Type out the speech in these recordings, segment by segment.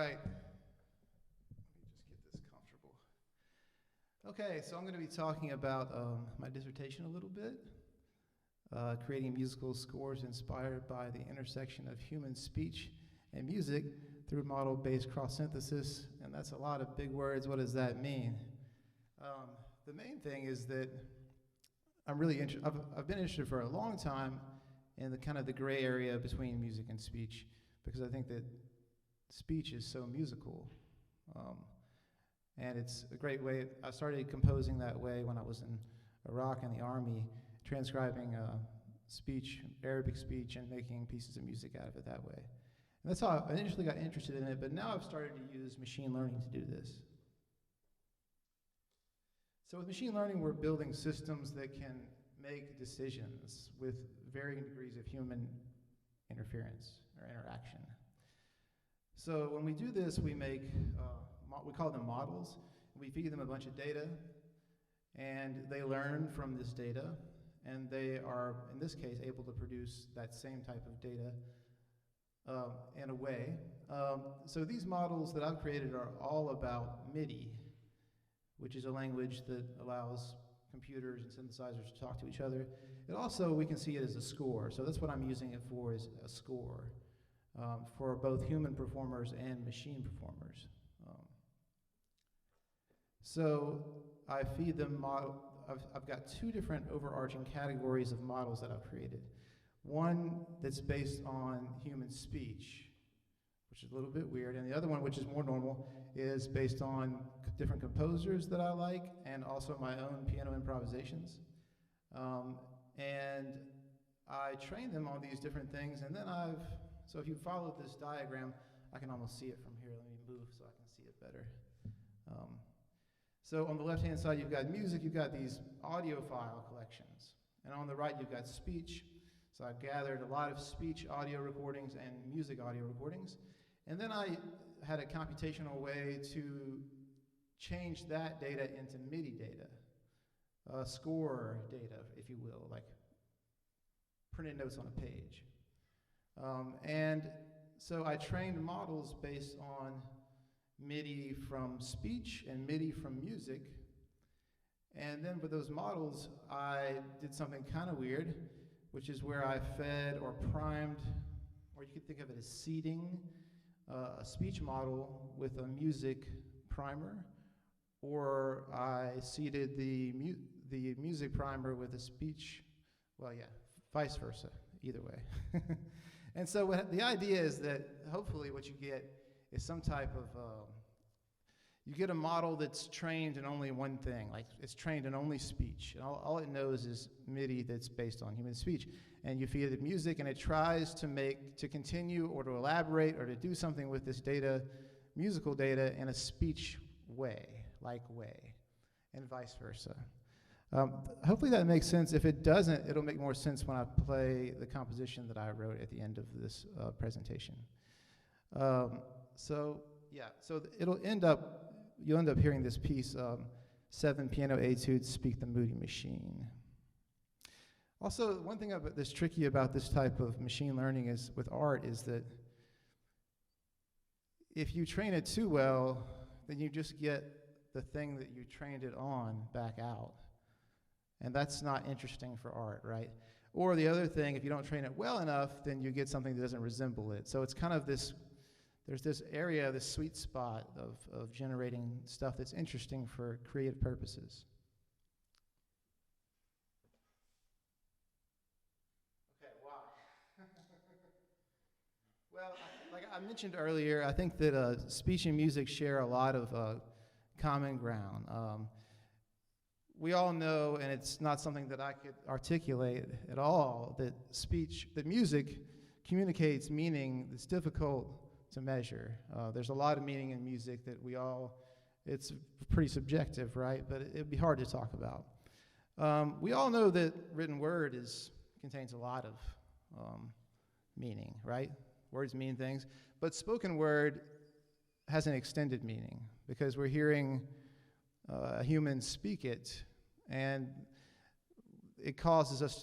right. Let me just get this comfortable. Okay, so I'm going to be talking about my dissertation a little bit, creating musical scores inspired by the intersection of human speech and music through model-based cross-synthesis, and that's a lot of big words. What does that mean? The main thing is that I'm really interested. I've been interested for a long time in the kind of the gray area between music and speech, because I think that speech is so musical, and it's a great way. I started composing that way when I was in Iraq in the army, transcribing speech, Arabic speech, and making pieces of music out of it that way. And that's how I initially got interested in it, but now I've started to use machine learning to do this. So with machine learning, we're building systems that can make decisions with varying degrees of human interference or interaction. So when we do this, we make, we call them models. We feed them a bunch of data, and they learn from this data, and they are, in this case, able to produce that same type of data in a way. So these models that I've created are all about MIDI, which is a language that allows computers and synthesizers to talk to each other. It also, we can see it as a score. So that's what I'm using it for, is a score for both human performers and machine performers. So I feed them model. I've got two different overarching categories of models that I've created. One that's based on human speech, which is a little bit weird, and the other one, which is more normal, is based on different composers that I like, and also my own piano improvisations. And I train them on these different things, and then so if you follow this diagram, I can almost see it from here. Let me move so I can see it better. So on the left-hand side, you've got music, you've got these audio file collections. And on the right, you've got speech. So I've gathered a lot of speech audio recordings and music audio recordings. And then I had a computational way to change that data into MIDI data, score data, if you will, like printed notes on a page. And so I trained models based on MIDI from speech and MIDI from music. And then with those models, I did something kind of weird, which is where I fed or primed, or you could think of it as seeding, a speech model with a music primer, or I seeded the music primer with a speech, well, yeah, vice versa, either way. And so the idea is that hopefully what you get is some type of, you get a model that's trained in only one thing, like it's trained in only speech, and all it knows is MIDI that's based on human speech. And you feed it music, and it tries to continue or to elaborate or to do something with this data, musical data, in a speech way, and vice versa. Hopefully that makes sense. If it doesn't, it'll make more sense when I play the composition that I wrote at the end of this presentation. So you'll end up hearing this piece, 7 piano etudes speak the moody machine. Also, one thing that's tricky about this type of machine learning is with art is that if you train it too well, then you just get the thing that you trained it on back out. And that's not interesting for art, right? Or the other thing, if you don't train it well enough, then you get something that doesn't resemble it. So it's kind of there's this area, this sweet spot of generating stuff that's interesting for creative purposes. Okay, why? Well, like I mentioned earlier, I think that speech and music share a lot of common ground. We all know, and it's not something that I could articulate at all, that music communicates meaning that's difficult to measure. There's a lot of meaning in music that it's pretty subjective, right? But it'd be hard to talk about. We all know that written word contains a lot of meaning, right? Words mean things. But spoken word has an extended meaning because we're hearing a human speak it, and it causes us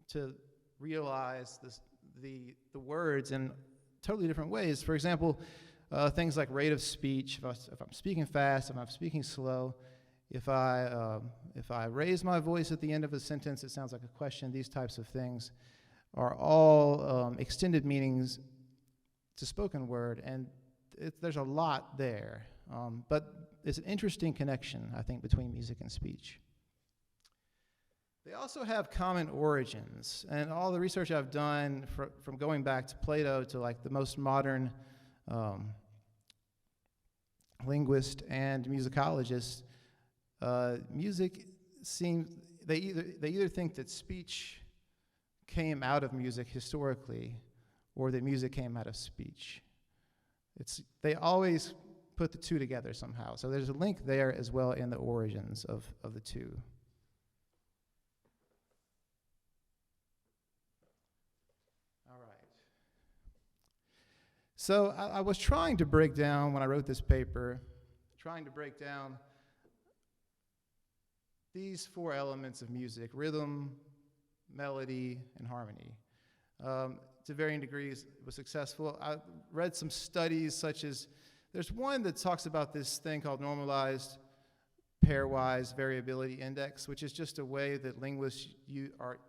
to realize the words in totally different ways. For example, things like rate of speech, if I'm speaking fast, if I'm speaking slow, if I raise my voice at the end of a sentence, it sounds like a question. These types of things are all extended meanings to spoken word, and there's a lot there. But it's an interesting connection, I think, between music and speech. They also have common origins, and all the research I've done from going back to Plato to like the most modern linguist and musicologist, music seems they either think that speech came out of music historically, or that music came out of speech. They always put the two together somehow. So there's a link there as well in the origins of the two. All right. So I was trying to break down, when I wrote this paper, these four elements of music: rhythm, melody, and harmony. To varying degrees, it was successful. I read some studies such as, there's one that talks about this thing called normalized pairwise variability index, which is just a way that linguists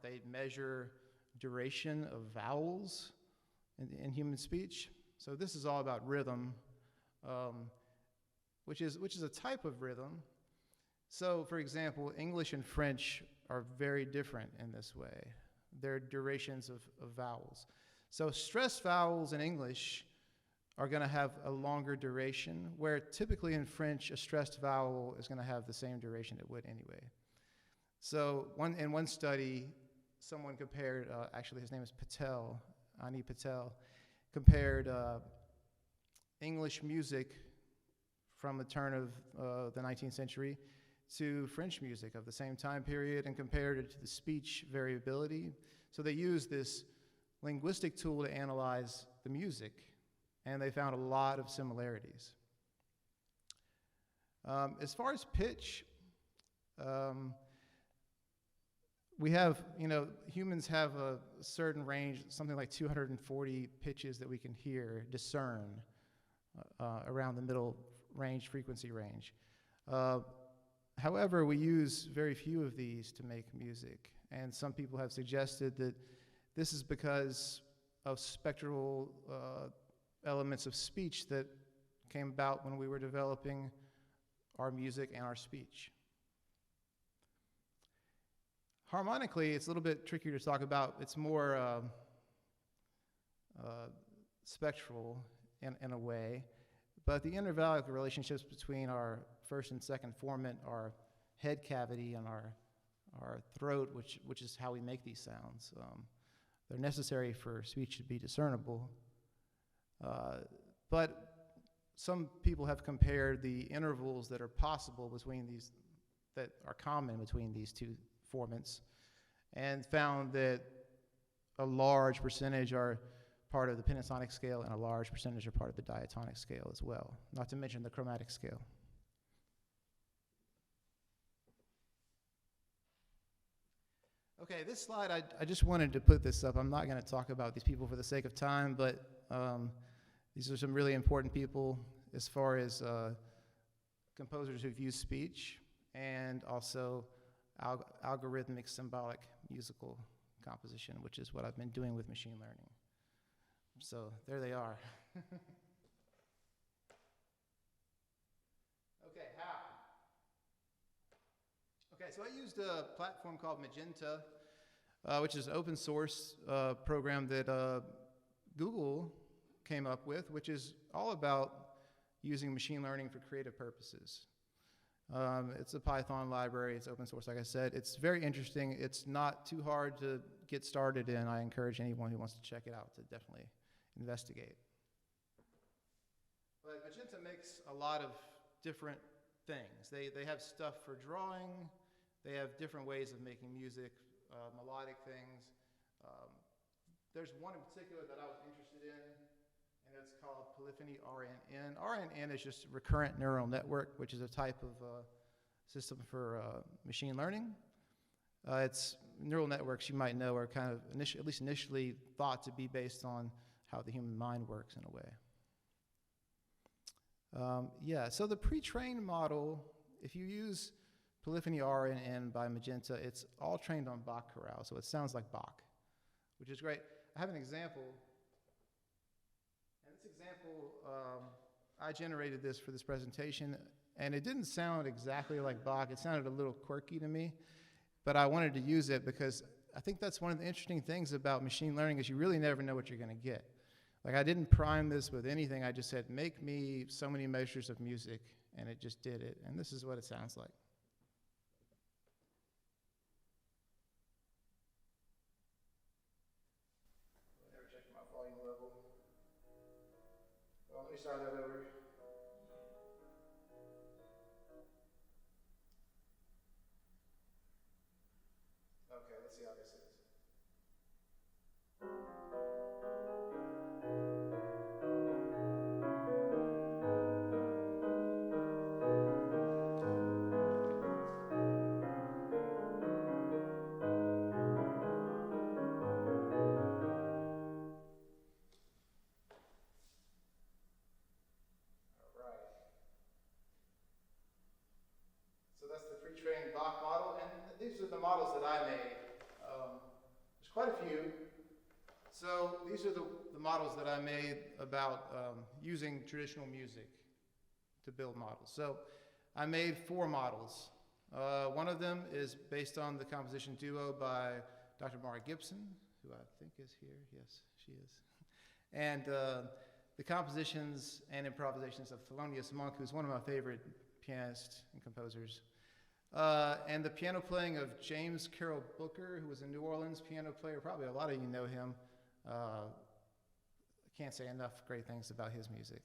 they measure duration of vowels in human speech. So this is all about rhythm, which is a type of rhythm. So, for example, English and French are very different in this way. They're durations of vowels. So stressed vowels in English are going to have a longer duration, where typically in French, a stressed vowel is going to have the same duration it would anyway. So in one study, someone compared, actually his name is Ani Patel, compared English music from the turn of the 19th century to French music of the same time period, and compared it to the speech variability. So they used this linguistic tool to analyze the music, and they found a lot of similarities. As far as pitch, we have, humans have a certain range, something like 240 pitches that we can discern around the middle range, frequency range. However, we use very few of these to make music, and some people have suggested that this is because of spectral elements of speech that came about when we were developing our music and our speech. Harmonically, it's a little bit trickier to talk about. It's more spectral in a way, but the intervallic relationships between our first and second formant, our head cavity and our throat, which is how we make these sounds, they're necessary for speech to be discernible. But some people have compared the intervals that are possible between these, that are common between these two formants, and found that a large percentage are part of the pentatonic scale and a large percentage are part of the diatonic scale as well, not to mention the chromatic scale. Okay, this slide, I just wanted to put this up. I'm not going to talk about these people for the sake of time, but these are some really important people as far as composers who've used speech, and also algorithmic symbolic musical composition, which is what I've been doing with machine learning. So there they are. Okay, how? Okay, so I used a platform called Magenta, which is an open source program that Google came up with, which is all about using machine learning for creative purposes. It's a Python library, it's open source, like I said. It's very interesting. It's not too hard to get started in. I encourage anyone who wants to check it out to definitely investigate. But Magenta makes a lot of different things. They have stuff for drawing, they have different ways of making music, melodic things. There's one in particular that I was interested in, and it's called Polyphony RNN. RNN is just recurrent neural network, which is a type of system for machine learning. It's neural networks, you might know, are kind of, at least initially, thought to be based on how the human mind works in a way. Yeah, so the pre-trained model, if you use Polyphony R and N by Magenta, it's all trained on Bach chorale, so it sounds like Bach, which is great. I have an example, and this example, I generated this for this presentation, and it didn't sound exactly like Bach. It sounded a little quirky to me, but I wanted to use it because I think that's one of the interesting things about machine learning is you really never know what you're going to get. Like, I didn't prime this with anything. I just said, make me so many measures of music, and it just did it. And this is what it sounds like. I never checked my volume level. Well, let me start that over. Okay, let's see how this is. So that's the pre-trained Bach model, and these are the models that I made. There's quite a few. So these are the models that I made about using traditional music to build models. So I made 4 models. One of them is based on the composition duo by Dr. Mara Gibson, who I think is here. Yes, she is. And the compositions and improvisations of Thelonious Monk, who's one of my favorite pianists and composers. And the piano playing of James Carroll Booker, who was a New Orleans piano player. Probably a lot of you know him. I can't say enough great things about his music.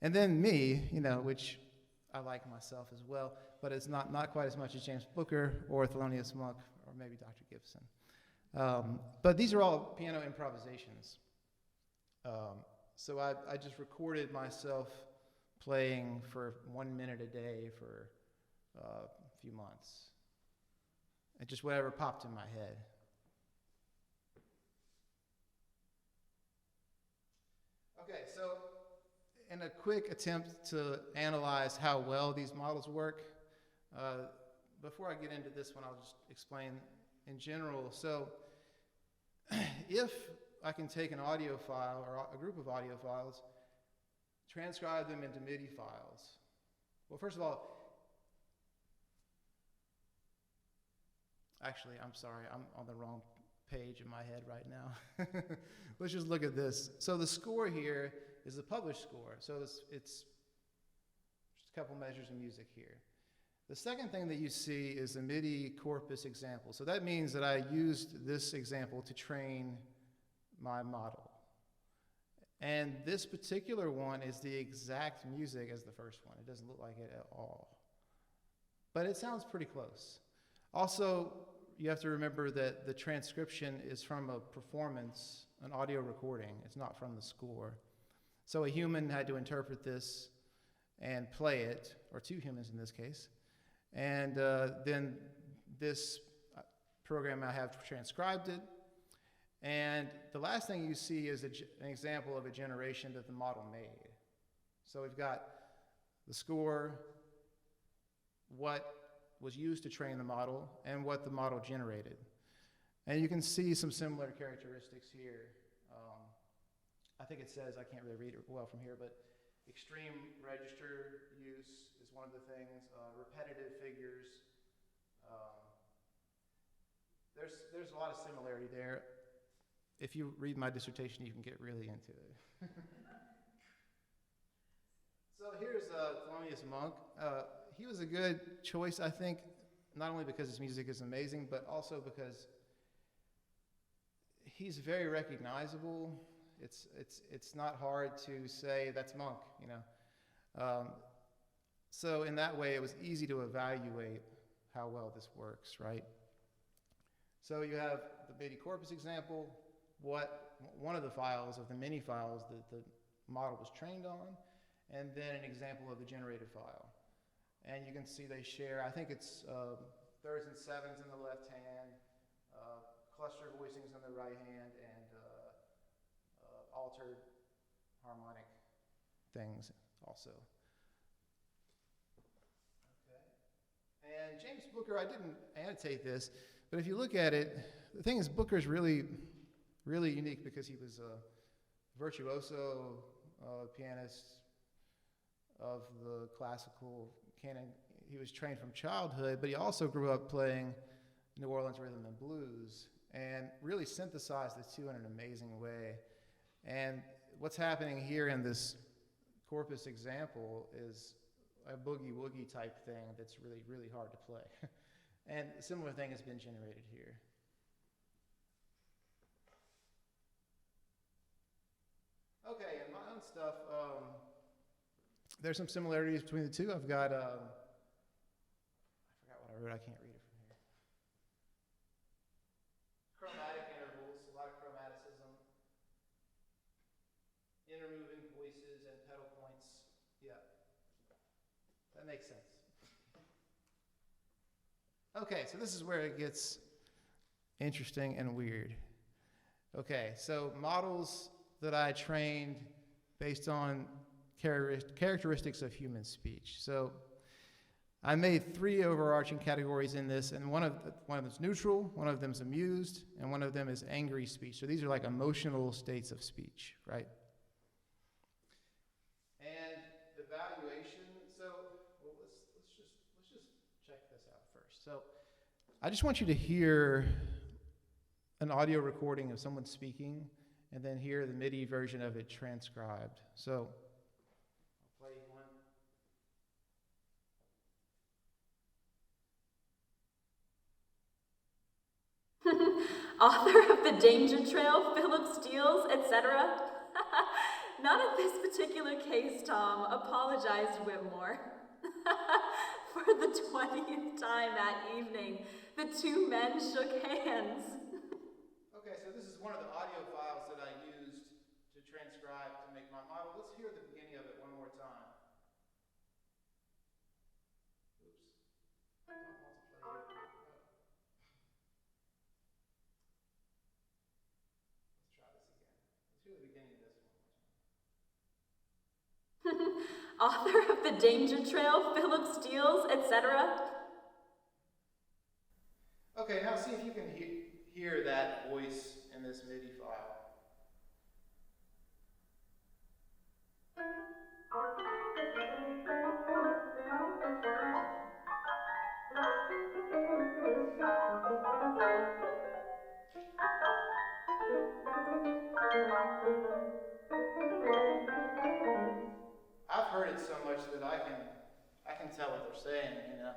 And then me, you know, which I like myself as well, but it's not quite as much as James Booker or Thelonious Monk or maybe Dr. Gibson. But these are all piano improvisations. So I just recorded myself playing for 1 minute a day for a few months. And just whatever popped in my head. Okay, so in a quick attempt to analyze how well these models work, before I get into this one, I'll just explain in general. So if I can take an audio file or a group of audio files, transcribe them into MIDI files. Well, first of all, actually, I'm sorry, I'm on the wrong page in my head right now. Let's just look at this. So the score here is the published score. So it's just a couple measures of music here. The second thing that you see is the MIDI corpus example. So that means that I used this example to train my model. And this particular one is the exact music as the first one. It doesn't look like it at all. But it sounds pretty close. Also, you have to remember that the transcription is from a performance, an audio recording. It's not from the score. So a human had to interpret this and play it, or 2 humans in this case. And then this program I have transcribed it. And the last thing you see is an example of a generation that the model made. So we've got the score, what was used to train the model, and what the model generated. And you can see some similar characteristics here. I think it says, I can't really read it well from here, but extreme register use is one of the things, repetitive figures. There's a lot of similarity there. If you read my dissertation, you can get really into it. So here's Thelonious Monk. He was a good choice, I think, not only because his music is amazing, but also because he's very recognizable. It's not hard to say that's Monk, you know. So in that way, it was easy to evaluate how well this works, right? So you have the MIDI corpus example, one of the files of the many files that the model was trained on, and then an example of the generated file. And you can see they share, I think it's thirds and sevenths in the left hand, cluster voicings in the right hand, and altered harmonic things also. Okay. And James Booker, I didn't annotate this, but if you look at it, the thing is Booker's really unique because he was a virtuoso pianist of the classical canon. He was trained from childhood, but he also grew up playing New Orleans rhythm and blues and really synthesized the two in an amazing way. And what's happening here in this corpus example is a boogie-woogie type thing that's really hard to play. And a similar thing has been generated here. Okay, and my own stuff, there's some similarities between the two. I've got, I forgot what I wrote, I can't read it from here. Chromatic intervals, a lot of chromaticism. Intermoving voices and pedal points. Yeah, that makes sense. Okay, so this is where it gets interesting and weird. Okay, so models that I trained based on characteristics of human speech. So I made 3 overarching categories in this, and one of them is neutral, one of them is amused, and one of them is angry speech. So these are like emotional states of speech, right? And evaluation. So well, let's just check this out first. So I just want you to hear an audio recording of someone speaking, and then hear the MIDI version of it transcribed. So I'll play one. Author of The Danger Trail, Philip Steele, etc. Not in this particular case, Tom, apologized Whitmore. For the 20th time that evening, the 2 men shook hands. Okay, so this is one of the audio files that I used to transcribe to make my model. Let's hear the beginning of it one more time. Oops. I don't want to play it. Let's try this again. Let's hear the beginning of this one more time. Author of The Danger Trail, Philip Steele, etc. Okay, now see if you can hear that voice in this MIDI file. I've heard it so much that I can tell what they're saying, you know.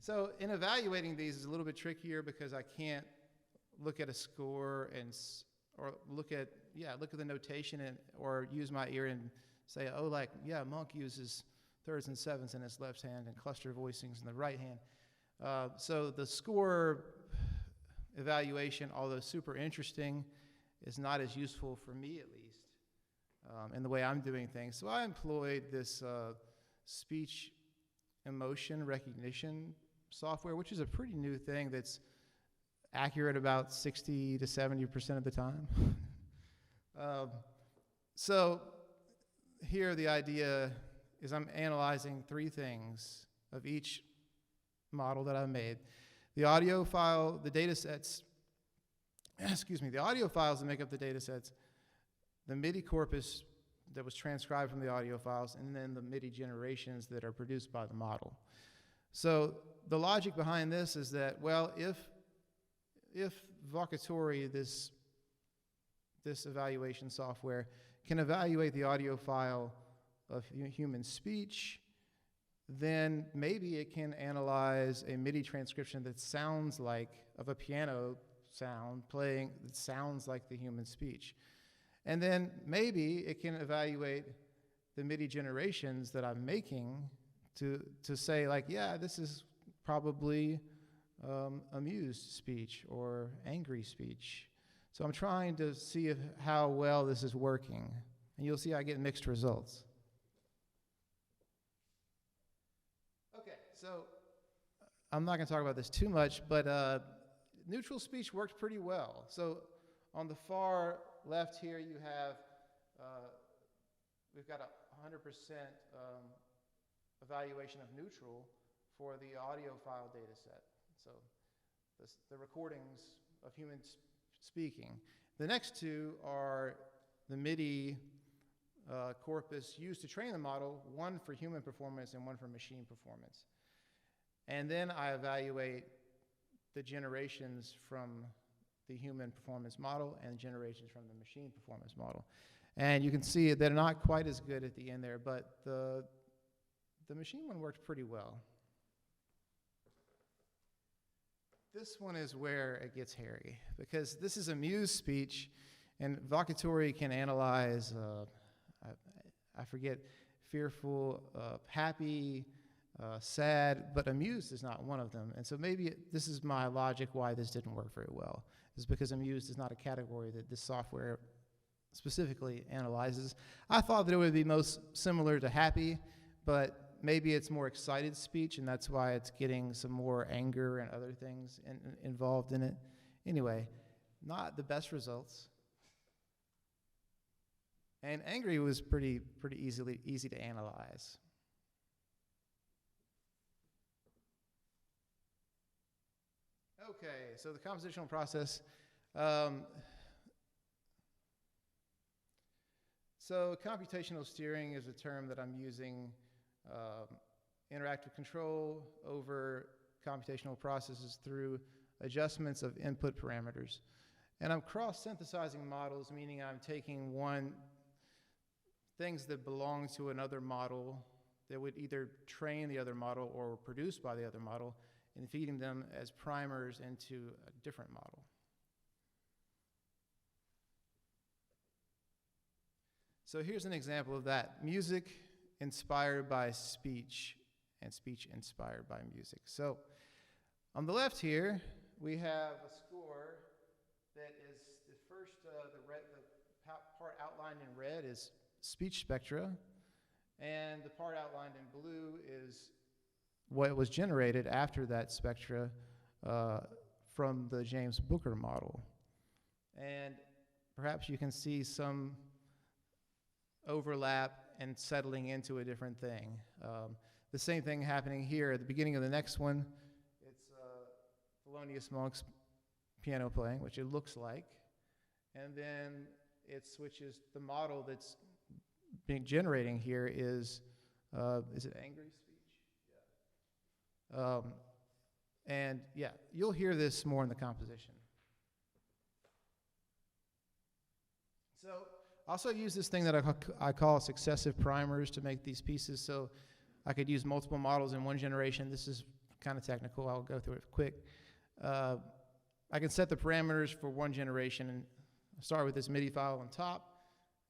So in evaluating these is a little bit trickier because I can't look at a score or look at the notation or use my ear and say, oh, like, yeah, Monk uses thirds and sevenths in his left hand and cluster voicings in the right hand. So the score evaluation, although super interesting, is not as useful for me at least in the way I'm doing things. So I employed this speech emotion recognition software, which is a pretty new thing that's accurate about 60 to 70% of the time. So here the idea is I'm analyzing 3 things of each model that I've made. The audio file, the data sets, the audio files that make up the data sets, the MIDI corpus that was transcribed from the audio files, and then the MIDI generations that are produced by the model. So the logic behind this is that, well, if Vocatori, this evaluation software, can evaluate the audio file of human speech, then maybe it can analyze a MIDI transcription that sounds like, of a piano sound playing, that sounds like the human speech. And then maybe it can evaluate the MIDI generations that I'm making to say, like, yeah, this is probably amused speech or angry speech. So I'm trying to see how well this is working. And you'll see I get mixed results. Okay, so I'm not going to talk about this too much, but neutral speech worked pretty well. So on the far left here, you have we've got a 100% evaluation of neutral for the audio file data set. So the recordings of humans speaking. The next two are the MIDI corpus used to train the model, one for human performance and one for machine performance. And then I evaluate the generations from the human performance model and generations from the machine performance model. And you can see they're not quite as good at the end there, but the machine one worked pretty well. This one is where it gets hairy, because this is a Muse speech, and Vocatory can analyze, I forget, fearful, happy, sad, but amused is not one of them. And so maybe this is my logic why this didn't work very well, is because amused is not a category that this software specifically analyzes. I thought that it would be most similar to happy, but maybe it's more excited speech, and that's why it's getting some more anger and other things involved in it. Anyway, not the best results. And angry was pretty easy to analyze. Okay, so the compositional process. So computational steering is a term that I'm using. Interactive control over computational processes through adjustments of input parameters. And I'm cross-synthesizing models, meaning I'm taking things that belong to another model that would either train the other model or were produced by the other model, and feeding them as primers into a different model. So here's an example of that. Music inspired by speech, and speech inspired by music. So on the left here, we have a score that is the first, the part outlined in red is speech spectra, and the part outlined in blue is what was generated after that spectra from the James Booker model. And perhaps you can see some overlap and settling into a different thing. The same thing happening here at the beginning of the next one. It's Thelonious Monk's piano playing, which it looks like. And then it switches, the model that's being generating here is it angry speech? Yeah. And yeah, you'll hear this more in the composition. So I also use this thing that I call successive primers to make these pieces, so I could use multiple models in one generation. This is kind of technical. I'll go through it quick. I can set the parameters for one generation and start with this MIDI file on top.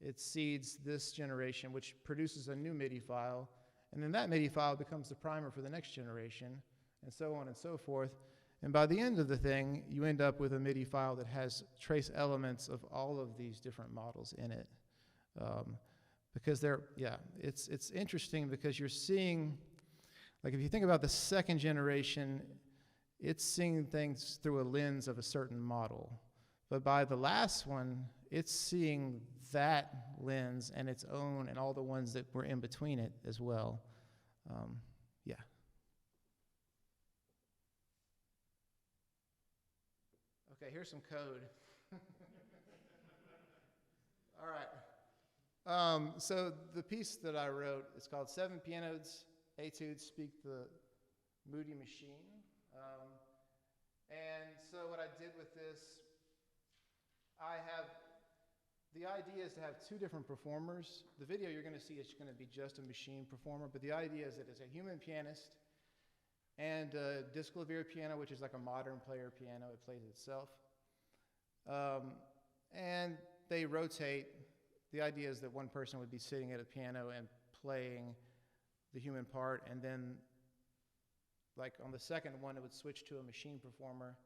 It seeds this generation, which produces a new MIDI file, and then that MIDI file becomes the primer for the next generation, and so on and so forth. And by the end of the thing, you end up with a MIDI file that has trace elements of all of these different models in it. Because it's interesting because you're seeing, like if you think about the second generation, it's seeing things through a lens of a certain model. But by the last one, it's seeing that lens and its own and all the ones that were in between it as well. Yeah. Okay, here's some code. All right. So the piece that I wrote is called 7 Pianos, Etudes Speak the Moody Machine. And so what I did with this, the idea is to have two different performers. The video you're going to see is going to be just a machine performer, but the idea is that it's a human pianist and a disc clavier piano, which is like a modern player piano. It plays itself. And they rotate. The idea is that one person would be sitting at a piano and playing the human part, and then like on the second one, it would switch to a machine performer.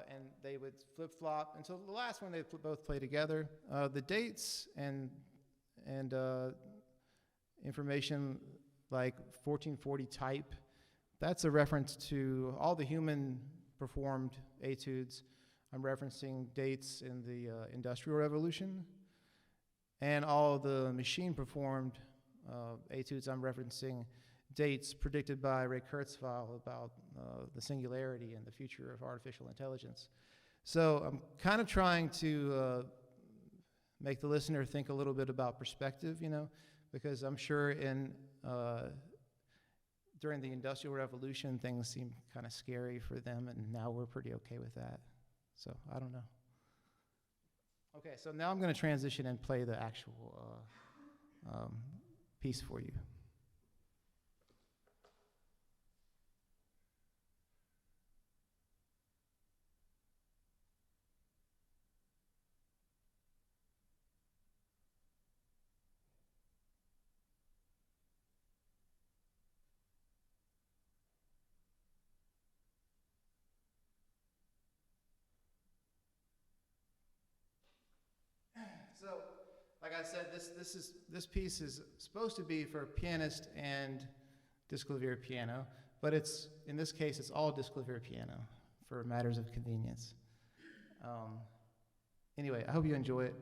And they would flip-flop until the last one they both play together. The dates and information like 1440 type, that's a reference to all the human performed etudes. I'm referencing dates in the Industrial Revolution. and all the machine-performed etudes I'm referencing dates predicted by Ray Kurzweil about the singularity and the future of artificial intelligence. So I'm kind of trying to make the listener think a little bit about perspective, you know, because I'm sure during the Industrial Revolution, things seemed kind of scary for them, and now we're pretty okay with that. So I don't know. Okay, so now I'm going to transition and play the actual piece for you. So, like I said, this piece is supposed to be for pianist and disclavier piano, but in this case it's all disclavier piano for matters of convenience. Anyway, I hope you enjoy it.